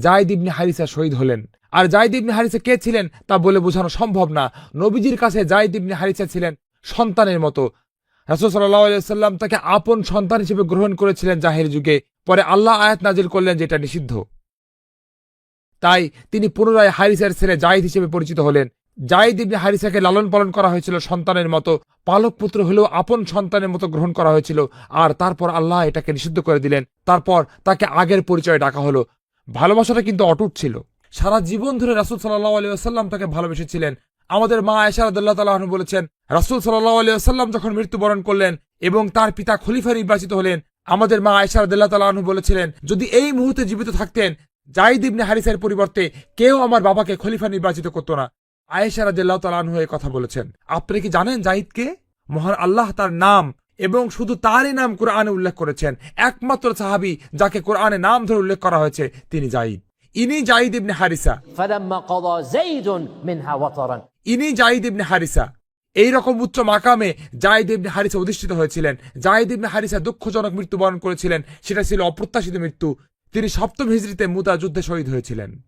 যায়েদ ইবনে হারিসা শহীদ হলেন। আর যায়েদ ইবনে হারিসা কে ছিলেন তা বলে বোঝানো সম্ভব না। নবীজির কাছে যায়েদ ইবনে হারিসা ছিলেন সন্তানের মতো। রাসূল সাল্লাল্লাহু আলাইহি ওয়াসাল্লাম তাকে আপন সন্তান হিসেবে গ্রহণ করেছিলেন জাহেলি যুগে। পরে আল্লাহ আয়াত নাজিল করলেন যে এটা নিষিদ্ধ। তাই তিনি পুনরায় হারিসার ছেলে যায়েদ হিসেবে পরিচিত হলেন। যায়েদ ইবনে হারিসাকে লালন পালন করা হয়েছিল সন্তানের মতো, পালক পুত্র হলেও আপন সন্তানের মতো গ্রহণ করা হয়েছিল। আর তারপর আল্লাহ এটাকে নিষিদ্ধ করে দিলেন। তারপর তাকে আগের পরিচয়ে ডাকা হলো। ভালোবাসাটা কিন্তু অটুট ছিল। সারা জীবন ধরে রাসূল সাল্লাল্লাহু আলাইহি ওয়াসাল্লাম তাকে ভালোবেসেছিলেন। আমাদের মা আয়েশা রাদিয়াল্লাহু তাআলা আনহা বলেছেন, রাসূল সাল্লাল্লাহু আলাইহি ওয়াসাল্লাম যখন মৃত্যুবরণ করলেন এবং তার পিতা খলিফা নির্বাচিত হলেন, আমাদের মা আয়েশা রাদিয়াল্লাহু তাআলা আনহা বলেছিলেন, যদি এই মুহূর্তে জীবিত থাকতেন যায়েদ ইবনে হারিসার পরিবর্তে কেউ আমার বাবাকে খলিফা নির্বাচিত করত না। আয়েশা রাদিয়াল্লাহু তাআলা আনহা এই কথা বলেছেন। আপনি কি জানেন যায়েদকে? মহান আল্লাহ তার নাম এবং শুধু তারই নাম কোরআনে উল্লেখ করেছেন। একমাত্র সাহাবী যাকে কোরআনে নাম ধরে উল্লেখ করা হয়েছে তিনি যায়েদ। ইনি যায়েদ ইবনে হারিসা। فلما قضى زيد منها وطرا ইনি যায়েদ ইবনে হারিসা। এইরকম উচ্চ মাকামে যায়েদ ইবনে হারিসা অধিষ্ঠিত হয়েছিলেন। যায়েদ ইবনে হারিসা দুঃখজনক মৃত্যুবরণ করেছিলেন। সেটা ছিল অপ্রত্যাশিত মৃত্যু। তিনি 7ম হিজরিতে মুতা যুদ্ধে শহীদ হয়েছিলেন।